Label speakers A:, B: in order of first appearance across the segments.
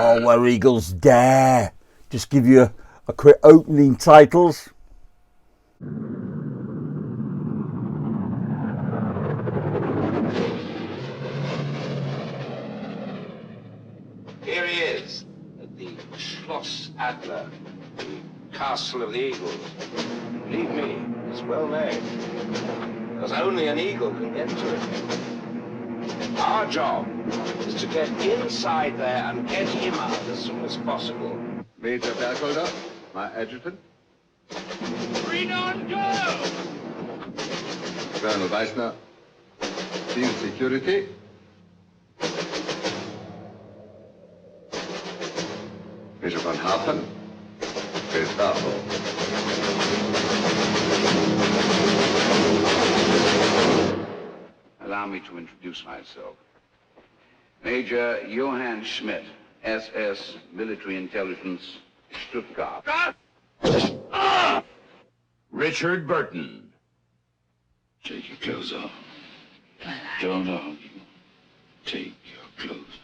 A: Oh, where eagles dare. Just give you a quick opening titles.
B: Here he is, at the Schloss Adler, the Castle of the Eagles. Believe me, it's well made, because only an eagle can get to it. Our job is to get inside there and get him out as soon as possible.
C: Major Bergholder, my adjutant.
B: Green on go!
C: Colonel Weissner, field security. Major von Harpen, Gestapo.
B: Allow me to introduce myself. Major Johann Schmidt, SS, Military Intelligence, Stuttgart. Richard Burton. Take your clothes off. Don't argue. Take your clothes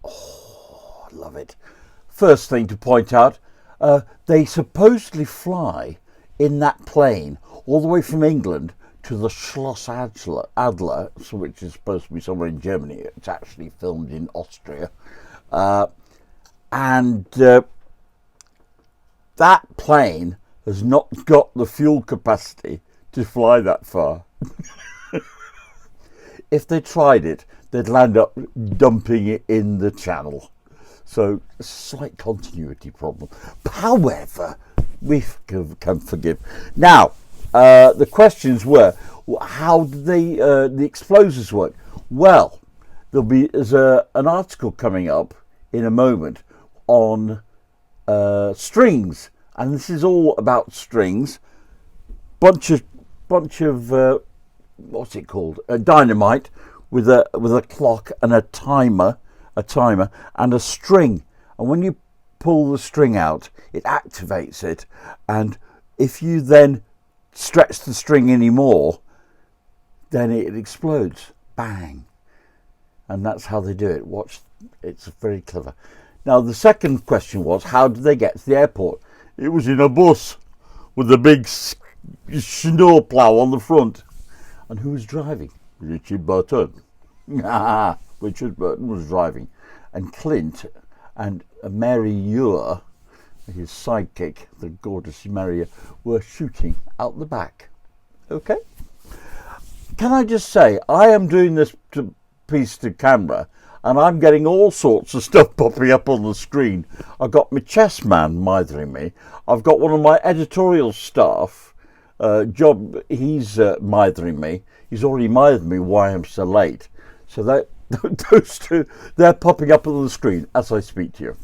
B: off.
A: Oh, I love it. First thing to point out, they supposedly fly in that plane all the way from England to the Schloss Adler, which is supposed to be somewhere in Germany. It's actually filmed in Austria. And that plane has not got the fuel capacity to fly that far. If they tried it, they'd land up dumping it in the channel. So, a slight continuity problem. However, we can forgive. Now, the questions were, how do the explosives work? Well, there's an article coming up in a moment on strings, and this is all about strings. Bunch of what's it called? A dynamite with a clock and a timer and a string. And when you pull the string out, it activates it. And if you then stretch the string anymore, then it explodes. Bang. And that's how they do it. Watch, it's very clever. Now, the second question was, how did they get to the airport? It was in a bus with a big snowplow on the front. And who was driving? Richard Burton. Richard Burton was driving. And Clint and Mary Ure, his sidekick, the gorgeous Mary Ure, were shooting out the back. Okay? Can I just say, I am doing this piece to camera, and I'm getting all sorts of stuff popping up on the screen. I've got my chess man mithering me. I've got one of my editorial staff, Job, he's mithering me. He's already mithered me why I'm so late. So those two, they're popping up on the screen as I speak to you.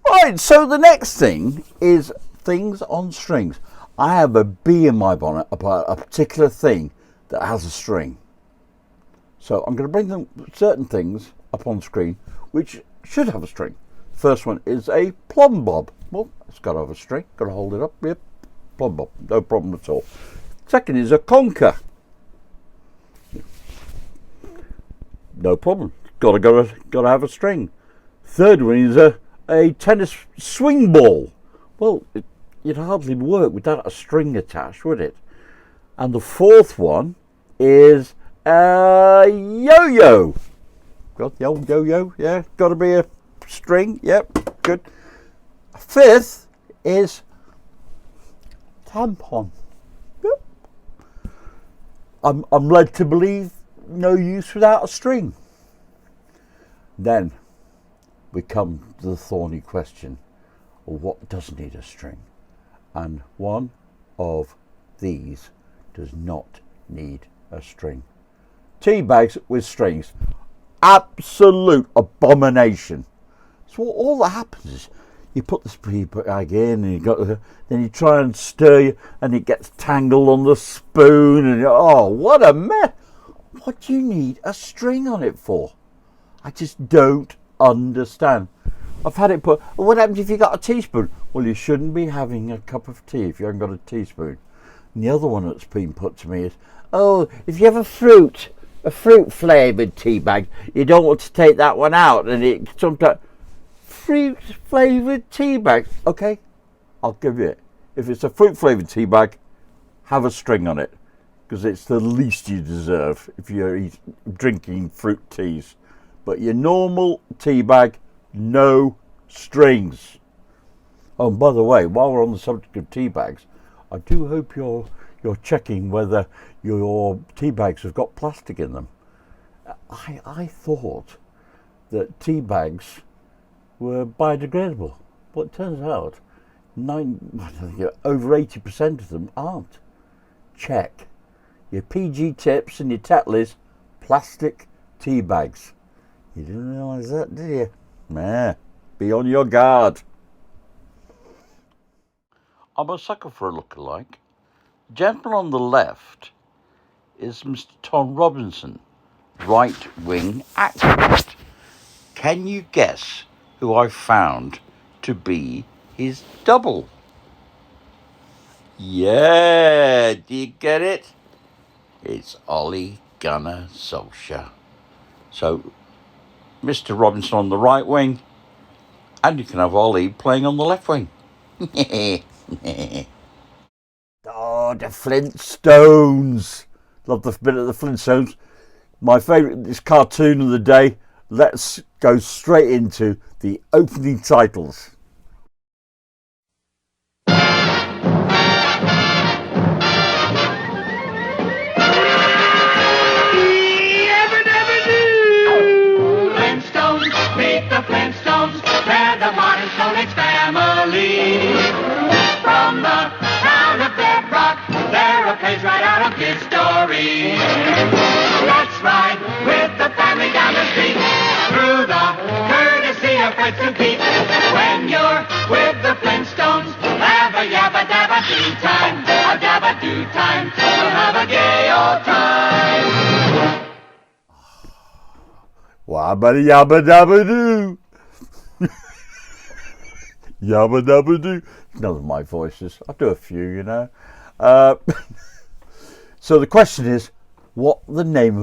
A: Right, so the next thing is things on strings. I have a bee in my bonnet about a particular thing that has a string. So I'm going to bring them certain things up on screen which should have a string. First one is a plumb bob. Well, it's got to have a string. Got to hold it up. Yep, plumb bob. No problem at all. Second is a conker. No problem. Got to have a string. Third one is a tennis swing ball. Well, it'd hardly work without a string attached, would it? And the fourth one is a yo-yo. Got the old yo-yo, yeah. Got to be a string, yep, good. Fifth is tampon. Yep. I'm led to believe no use without a string. Then we come to the thorny question of what does need a string, and one of these does not need a string. Tea bags with strings, absolute abomination. So all that happens is you put the tea bag in, and then you try and stir, and it gets tangled on the spoon, and oh, what a mess! What do you need a string on it for? I just don't understand. I've had it put, well, what happens if you got a teaspoon? Well, you shouldn't be having a cup of tea if you haven't got a teaspoon. And the other one that's been put to me is, oh, if you have a fruit flavoured tea bag, you don't want to take that one out, and it sometimes fruit flavoured tea bag. Okay, I'll give you it. If it's a fruit flavoured tea bag, have a string on it, because it's the least you deserve if you're drinking fruit teas. But your normal tea bag, no strings. Oh, and by the way, while we're on the subject of tea bags, I do hope you're checking whether your tea bags have got plastic in them. I thought that tea bags were biodegradable, but it turns out over 80% of them aren't. Check your PG Tips and your Tetleys plastic tea bags. You didn't realise that, did you? Nah, be on your guard. I'm a sucker for a lookalike. The gentleman on the left is Mr. Tom Robinson, right-wing activist. Can you guess who I found to be his double? Yeah, do you get it? It's Ole Gunnar Solskjaer. So, Mr. Robinson on the right wing, and you can have Ollie playing on the left wing. Oh, the Flintstones. Love the bit of the Flintstones. My favourite cartoon of the day. Let's go straight into the opening titles.
D: Flintstones, they're the modern Stone Age family. From the town of Bedrock, they're a page right out of history. Let's ride with the family down the street, through the courtesy of Fritz and Pete. When you're with the Flintstones, have a yabba-dabba-doo time, a dabba-doo time, we'll have a gay old time.
A: Wabba yabba dabba doo. Yabba dabba doo. None of my voices. I do a few, you know. So the question is, what the name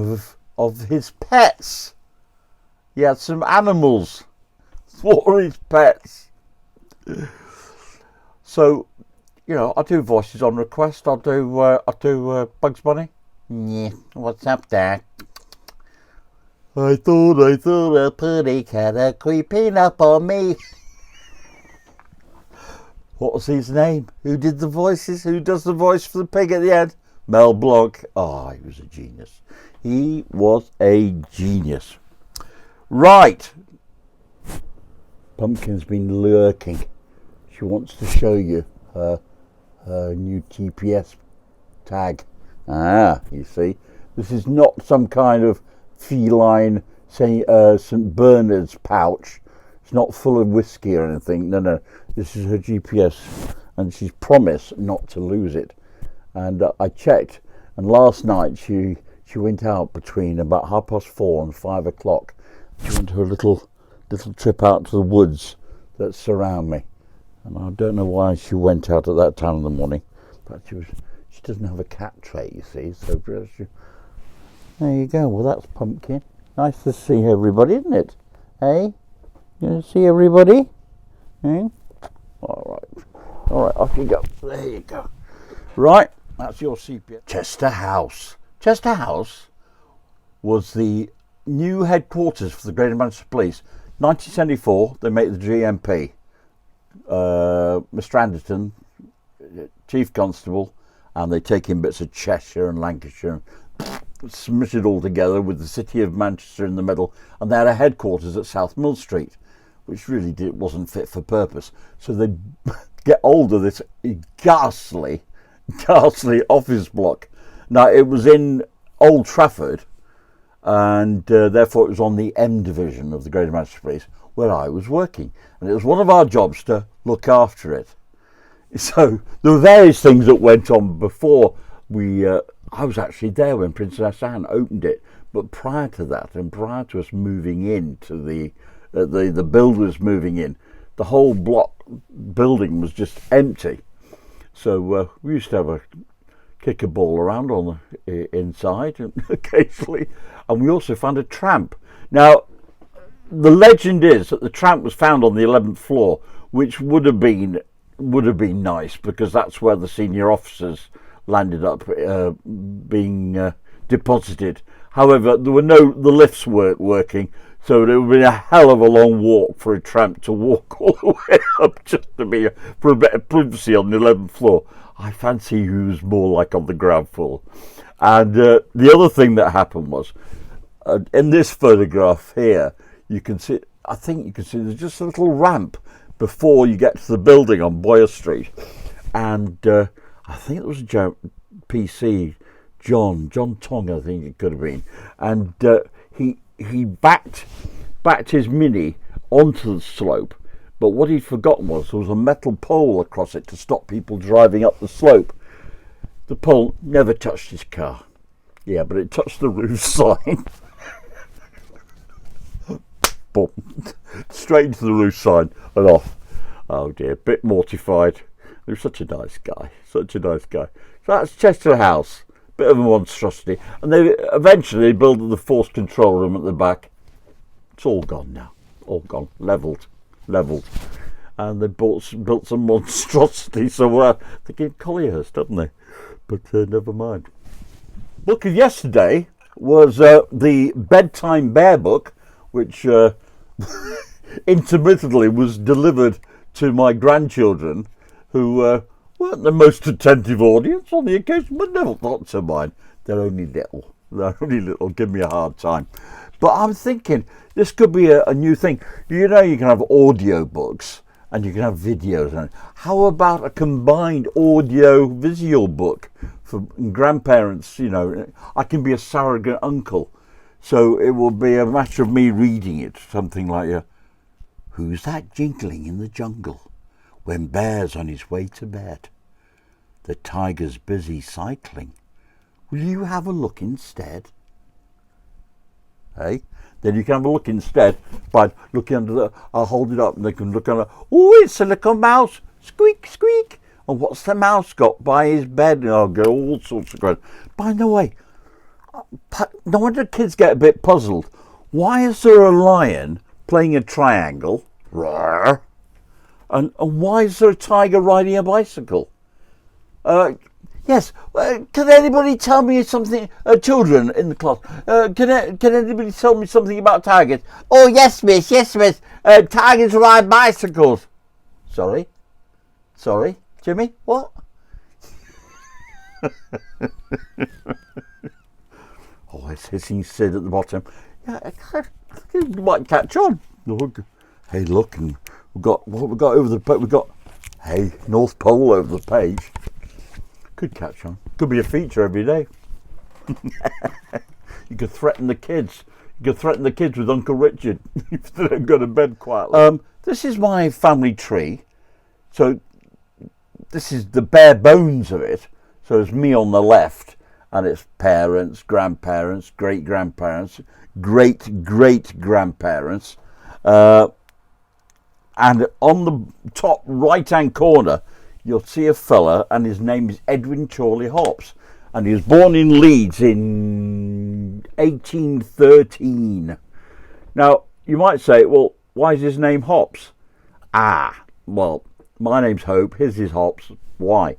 A: of his pets? He had some animals. What were his pets? So, you know, I do voices on request. I'll do Bugs Bunny. Yeah, what's up, Dad? I thought a pretty cat creeping up on me. What was his name? Who did the voices? Who does the voice for the pig at the end? Mel Blanc. Oh, he was a genius. He was a genius. Right. Pumpkin's been lurking. She wants to show you her new TPS tag. Ah, you see. This is not some kind of feline St. Bernard's pouch. It's not full of whiskey or anything. No. This is her GPS, and she's promised not to lose it. And I checked, and last night she went out between about 4:30 and 5 o'clock. She went to a little trip out to the woods that surround me, and I don't know why she went out at that time of the morning. But she doesn't have a cat tray, you see. So there you go. Well, that's Pumpkin. Nice to see everybody, isn't it? Hey, you see everybody? Hmm? All right, off you go. There you go. Right, that's your sepia. Chester House. Chester House was the new headquarters for the Greater Manchester Police. 1974, they make the GMP. Mr. Anderton, Chief Constable, and they take in bits of Cheshire and Lancashire, smush it all together with the city of Manchester in the middle, and they had a headquarters at South Mill Street, which really wasn't fit for purpose. So they get hold of this ghastly office block. Now, it was in Old Trafford, and therefore it was on the M division of the Greater Manchester Police, where I was working, and it was one of our jobs to look after it. So there were various things that went on before I was actually there when Princess Anne opened it, but prior to that, and prior to us moving into the builders moving in, the whole building was just empty. So we used to kick a ball around on the inside, and occasionally, and we also found a tramp. Now, the legend is that the tramp was found on the 11th floor, which would have been nice because that's where the senior officers landed up being deposited. However, the lifts weren't working, so it would have been a hell of a long walk for a tramp to walk all the way up just to be for a bit of privacy on the 11th floor. I fancy he was more like on the ground floor. And the other thing that happened was, in this photograph here, you can see, I think you can see there's just a little ramp before you get to the building on Boyer Street. And I think it was PC, John Tong, I think it could have been. And he backed his Mini onto the slope, but what he'd forgotten was there was a metal pole across it to stop people driving up the slope. The pole never touched his car. Yeah, but it touched the roof sign. Boom. Straight into the roof sign and off. Oh dear, bit mortified. He was such a nice guy. So that's Chester House. Bit of a monstrosity. And they eventually built the force control room at the back. It's all gone now. All gone. Levelled. And they built some monstrosity somewhere. They gave Collierhurst, didn't they? But never mind. Book of yesterday was the Bedtime Bear book, which intermittently was delivered to my grandchildren, who weren't the most attentive audience on the occasion, but never thought to mind. They're only little. Give me a hard time. But I'm thinking this could be a new thing. You know, you can have audio books and you can have videos. And how about a combined audio-visual book for grandparents? You know, I can be a surrogate uncle. So it will be a matter of me reading it, something like, who's that jingling in the jungle when Bear's on his way to bed? The tiger's busy cycling. Will you have a look instead? Hey? Then you can have a look instead by looking under I'll hold it up and they can look under, oh, it's a little mouse. Squeak, squeak. And what's the mouse got by his bed? And I'll go all sorts of questions. By the way, no wonder kids get a bit puzzled. Why is there a lion playing a triangle? Roar. And why is there a tiger riding a bicycle? Yes, can anybody tell me something, children in the class, can anybody tell me something about tigers? Oh, yes, miss, tigers ride bicycles. Sorry, Jimmy, what? Oh, it's hissing Sid at the bottom. Yeah, you might catch on. Hey, look, and we've got over the page. We've got, hey, North Pole over the page. Could catch on. Could be a feature every day. You could threaten the kids. You could threaten the kids with Uncle Richard if they don't go to bed quietly. This is my family tree. So this is the bare bones of it. So it's me on the left, and it's parents, grandparents, great-grandparents, great-great-grandparents. And on the top right-hand corner, you'll see a fella, and his name is Edwin Chorley Hops. And he was born in Leeds in 1813. Now, you might say, well, why is his name Hops? Well, my name's Hope, his is Hops. Why?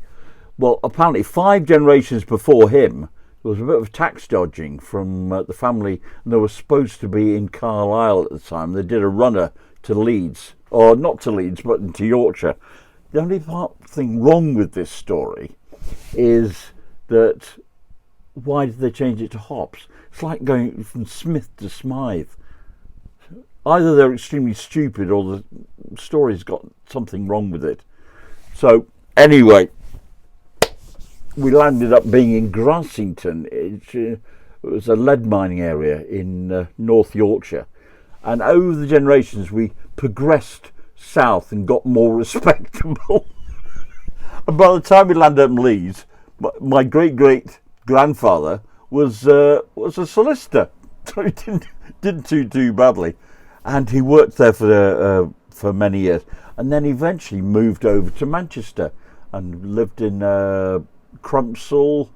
A: Well, apparently 5 generations before him, there was a bit of tax dodging from the family, and they were supposed to be in Carlisle at the time. They did a runner to Leeds, or not to Leeds, but into Yorkshire. The only thing wrong with this story is that why did they change it to Hops? It's like going from Smith to Smythe. Either they're extremely stupid or the story's got something wrong with it. So, anyway, we landed up being in Grassington. It was a lead mining area in North Yorkshire. And over the generations, we progressed south and got more respectable. And by the time we landed up in Leeds, my great-great-grandfather was a solicitor. So he didn't do too badly. And he worked there for many years. And then eventually moved over to Manchester and lived in Crumpsall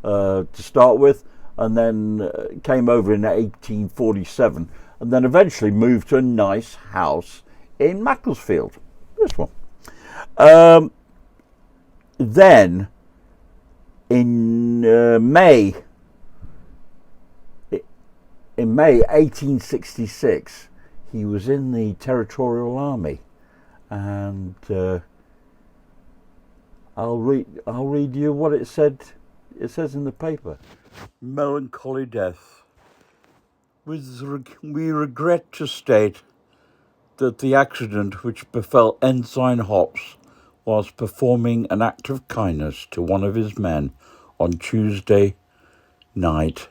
A: to start with, and then came over in 1847 and then eventually moved to a nice house in Macclesfield. This one. Then, in May 1866, he was in the Territorial Army, and I'll read you what it said. It says in the paper: melancholy death. We regret to state that the accident which befell Ensign Hops was performing an act of kindness to one of his men on Tuesday night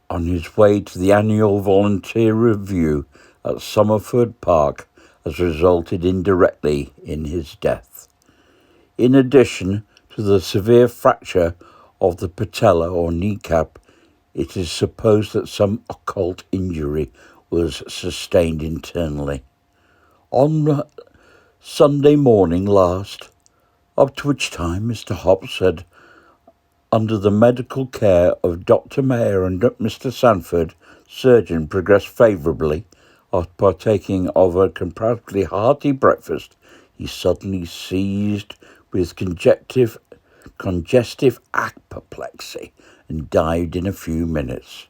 A: on his way to the annual volunteer review at Somerford Park has resulted indirectly in his death. In addition to the severe fracture of the patella or kneecap, it is supposed that some occult injury was sustained internally. On Sunday morning last, up to which time Mr. Hops had, under the medical care of Dr. Mayer and Mr. Sanford, surgeon, progressed favourably, after partaking of a comparatively hearty breakfast, he suddenly seized with congestive apoplexy and died in a few minutes.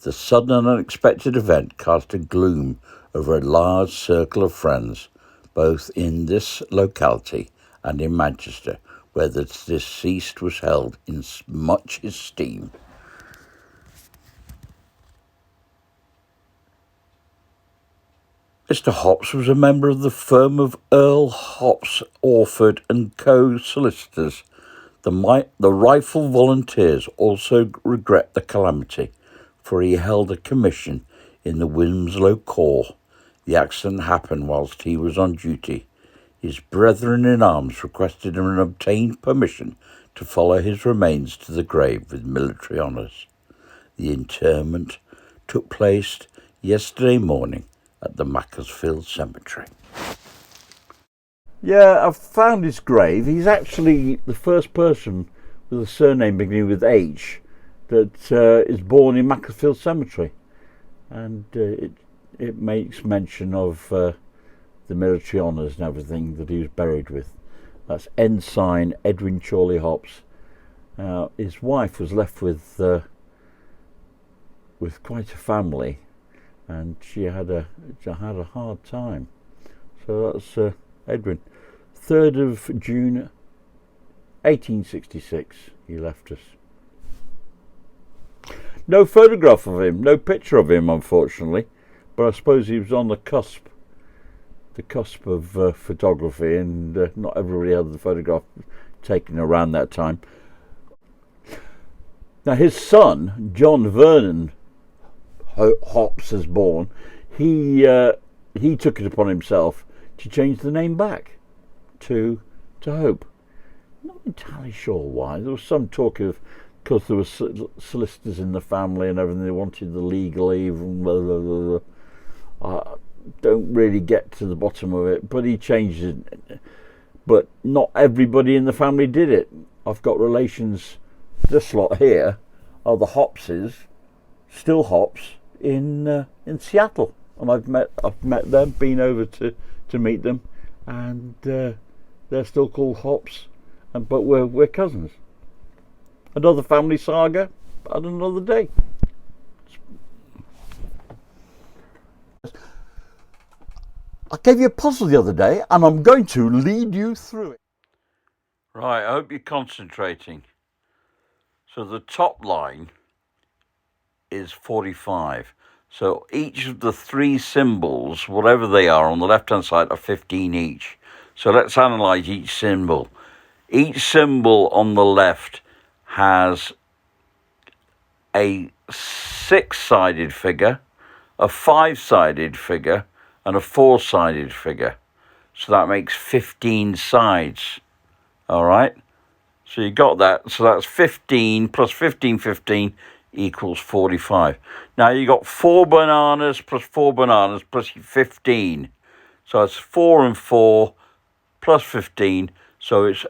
A: The sudden and unexpected event cast a gloom over a large circle of friends, both in this locality and in Manchester, where the deceased was held in much esteem. Mr. Hops was a member of the firm of Earl Hops, Orford and Co. solicitors. The Rifle Volunteers also regret the calamity, for he held a commission in the Wilmslow Corps. The accident happened whilst he was on duty. His brethren in arms requested and obtained permission to follow his remains to the grave with military honours. The interment took place yesterday morning at the Macclesfield Cemetery. Yeah, I've found his grave. He's actually the first person with a surname beginning with H that is born in Macclesfield Cemetery, and it makes mention of the military honours and everything that he was buried with. That's Ensign Edwin Chorley Hops. His wife was left with quite a family, and she had a hard time. So that's Edwin. 3rd of June 1866 he left us. No photograph of him, no picture of him, unfortunately, but I suppose he was on the cusp of photography, and not everybody had the photograph taken around that time. Now his son, John Vernon Hops, is born. He took it upon himself to change the name back to Hope. Not entirely sure why. There was some talk of, because there were solicitors in the family and everything, they wanted the legal leave and blah, blah, blah, blah. I don't really get to the bottom of it, but he changed it. But not everybody in the family did it. I've got relations, this lot here are the Hopses, still Hops, in Seattle, and I've met them, been over to meet them, and they're still called Hops, but we're cousins. Another family saga at another day. I gave you a puzzle the other day, and I'm going to lead you through it. Right, I hope you're concentrating. So the top line is 45. So each of the three symbols, whatever they are, on the left-hand side are 15 each. So let's analyse each symbol. Each symbol on the left has a 6-sided figure, a 5-sided figure, and a 4-sided figure. So that makes 15 sides. All right? So you got that. So that's 15 plus 15, 15 equals 45. Now you got 4 bananas plus 4 bananas plus 15. So it's 4 and 4 plus 15. So it's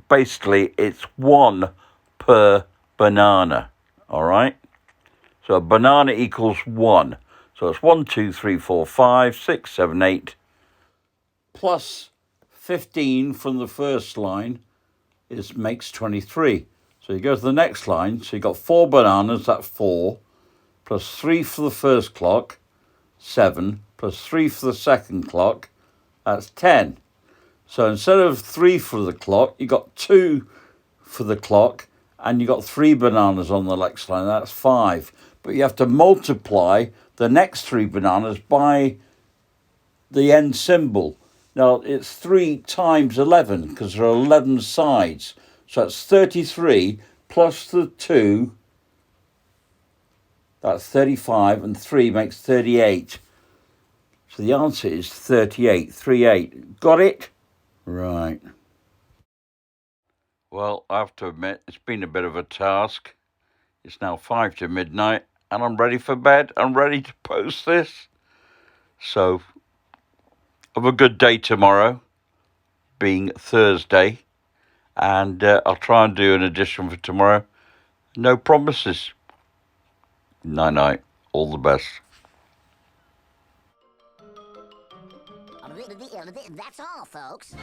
A: basically 1 per banana. All right? So a banana equals 1. So it's 1, 2, 3, 4, 5, 6, 7, 8. Plus 15 from the first line makes 23. So you go to the next line. So you've got 4 bananas, that's 4. Plus 3 for the first clock, 7. Plus 3 for the second clock, that's 10. So instead of 3 for the clock, you got 2 for the clock, and you got 3 bananas on the next line, that's 5. But you have to multiply the next 3 bananas by the end symbol. Now it's 3 times 11 because there are 11 sides. So that's 33 plus the 2, that's 35, and 3 makes 38. So the answer is 38, 38. Got it? Right. Well, I have to admit, it's been a bit of a task. It's now 5 to midnight, and I'm ready for bed. I'm ready to post this. So, have a good day tomorrow, being Thursday. And I'll try and do an edition for tomorrow. No promises. Night-night. All the best.
E: That's all, folks.